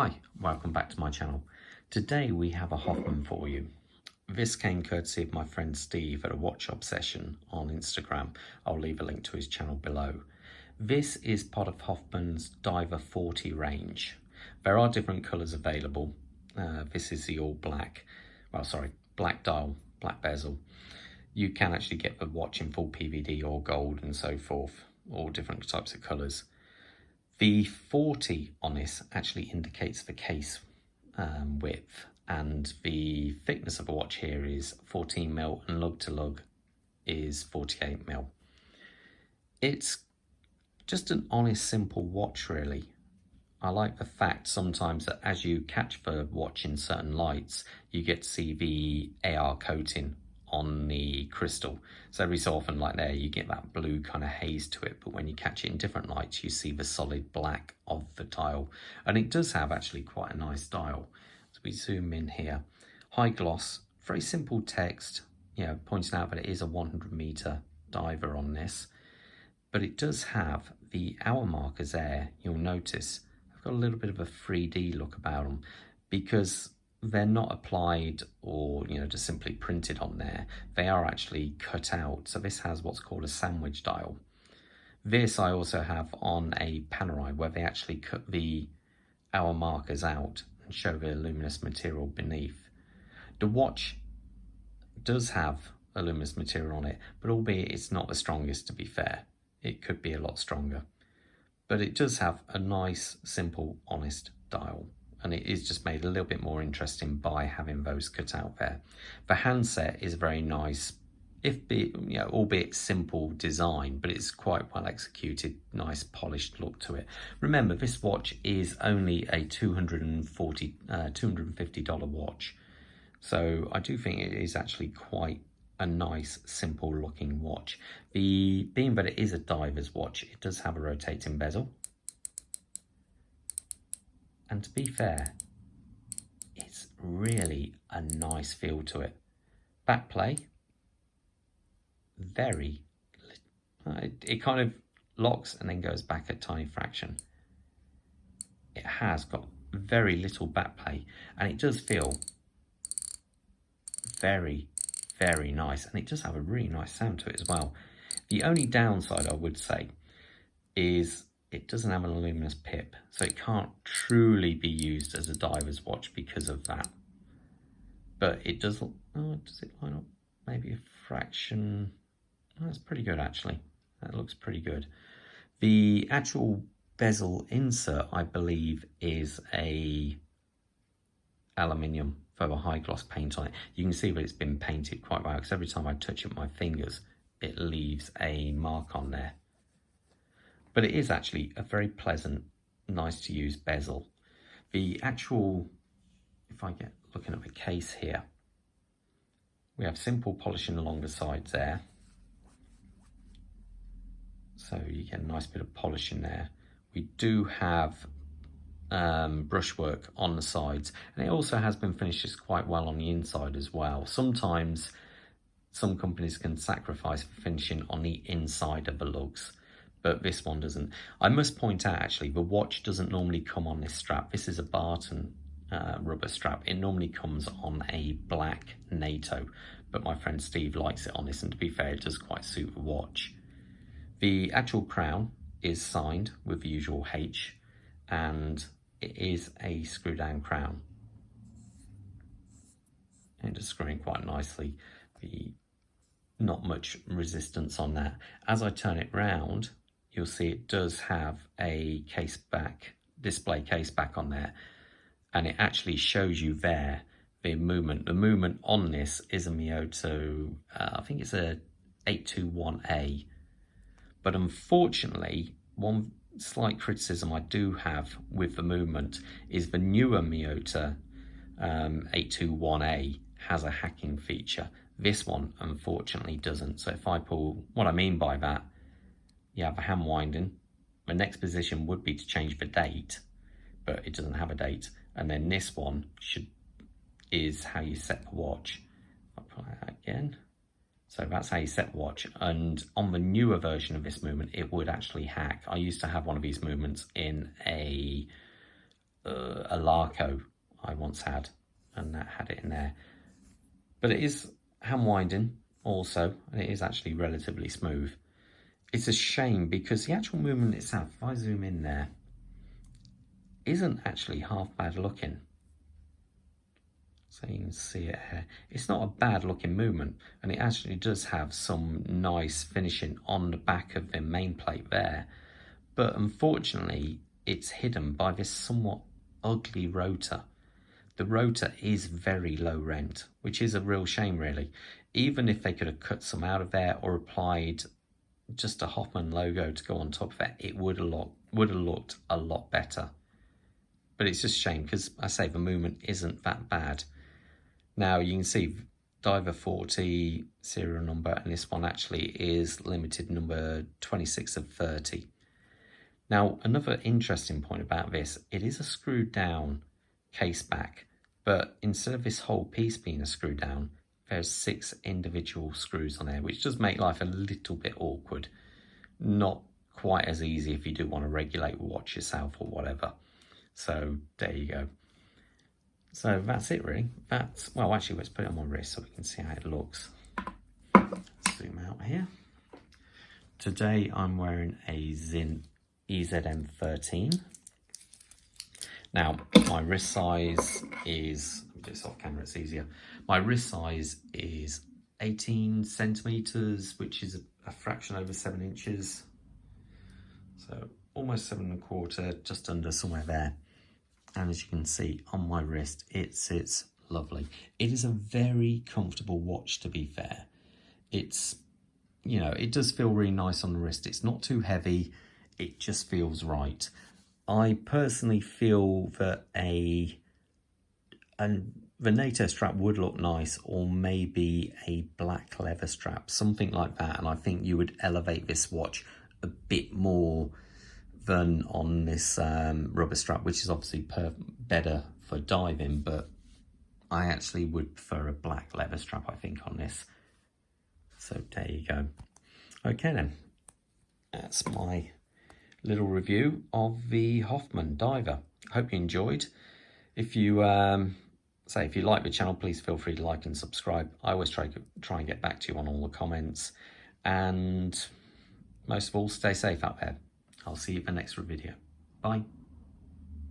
Hi, welcome back to my channel. Today we have a Hoffman for you. This came courtesy of my friend Steve at a watch shop session on Instagram. I'll leave a link to his channel below. This is part of Hoffman's Diver 40 range. There are different colours available. This is the all black, black dial, black bezel. You can actually get the watch in full PVD or gold and so forth, all different types of colours. The 40 on this actually indicates the case width, and the thickness of the watch here is 14mm and lug to lug is 48mm. It's just an honest, simple watch really. I like the fact sometimes that as you catch the watch in certain lights, you get to see the AR coating on the crystal. So every so often, like there, you get that blue kind of haze to it, but when you catch it in different lights, you see the solid black of the dial. And it does have actually quite a nice dial. So we zoom in here. High gloss, very simple text, pointing out that it is a 100-meter diver on this. But it does have the hour markers there. You'll notice they've got a little bit of a 3D look about them because they're not applied or just simply printed on there. They are actually cut out. So this has what's called a sandwich dial. This I also have on a Panerai where they actually cut the hour markers out and show the luminous material beneath. The watch does have a luminous material on it, but albeit it's not the strongest, to be fair. It could be a lot stronger. But it does have a nice, simple, honest dial. And it is just made a little bit more interesting by having those cut out there. The handset is very nice, albeit simple design, but it's quite well executed, nice polished look to it. Remember, this watch is only a $250 watch. So I do think it is actually quite a nice, simple looking watch. Being that it is a diver's watch, it does have a rotating bezel. And to be fair, it's really a nice feel to it. Back play, it kind of locks and then goes back a tiny fraction. It has got very little back play and it does feel very, very nice. And it does have a really nice sound to it as well. The only downside I would say is it doesn't have an luminous pip, so it can't truly be used as a diver's watch because of that. But it does, does it line up maybe a fraction? Oh, that's pretty good actually. That looks pretty good. The actual bezel insert, I believe, is a aluminium for a high gloss paint on it. You can see that it's been painted quite well because every time I touch it with my fingers, it leaves a mark on there. But it is actually a very pleasant, nice to use bezel. The actual, if I get looking at the case here, we have simple polishing along the sides there. So you get a nice bit of polishing there. We do have brushwork on the sides, and it also has been finished quite well on the inside as well. Sometimes some companies can sacrifice for finishing on the inside of the lugs, but this one doesn't. I must point out actually, the watch doesn't normally come on this strap. This is a Barton rubber strap. It normally comes on a black NATO, but my friend Steve likes it on this, and to be fair, it does quite suit the watch. The actual crown is signed with the usual H, and it is a screw down crown. And just screwing quite nicely. Not much resistance on that. As I turn it round, you'll see it does have a display case back on there, and it actually shows you there the movement. The movement on this is a Miyota, I think it's a 821A, but unfortunately, one slight criticism I do have with the movement is the newer Miyota 821A has a hacking feature. This one unfortunately doesn't. So if I pull, what I mean by that, you have a hand winding. The next position would be to change the date, but it doesn't have a date. And then this one is how you set the watch. I'll pull it out again. So that's how you set the watch. And on the newer version of this movement, it would actually hack. I used to have one of these movements in a a Larco I once had, and that had it in there. But it is hand winding also, and it is actually relatively smooth. It's a shame because the actual movement itself, if I zoom in there, isn't actually half bad looking. So you can see it here. It's not a bad looking movement, and it actually does have some nice finishing on the back of the main plate there. But unfortunately, it's hidden by this somewhat ugly rotor. The rotor is very low rent, which is a real shame really. Even if they could have cut some out of there or applied just a Hoffman logo to go on top of it, it would have looked a lot better. But it's just a shame because I say the movement isn't that bad. Now you can see Diver 40 serial number, and this one actually is limited number 26 of 30. Now another interesting point about this, it is a screwed down case back, but instead of this whole piece being a screw down, there's 6 individual screws on there, which does make life a little bit awkward. Not quite as easy if you do want to regulate the watch yourself or whatever. So there you go. So that's it really. That's, well, actually let's put it on my wrist so we can see how it looks. Zoom out here. Today I'm wearing a Zin EZM 13. Now my wrist size is, let me do this off camera, it's easier. My wrist size is 18 centimeters, which is a fraction over 7 inches. So almost 7 1/4, just under somewhere there. And as you can see on my wrist, it sits lovely. It is a very comfortable watch, to be fair. It's, you know, it does feel really nice on the wrist. It's not too heavy. It just feels right. I personally feel that the NATO strap would look nice, or maybe a black leather strap, something like that. And I think you would elevate this watch a bit more than on this rubber strap, which is obviously better for diving, but I actually would prefer a black leather strap, I think, on this. So there you go. Okay then, that's my little review of the Hoffman Diver. Hope you enjoyed. If you if you like the channel, please feel free to like and subscribe. I always try and get back to you on all the comments, and most of all, stay safe out there. I'll see you in the next video. Bye.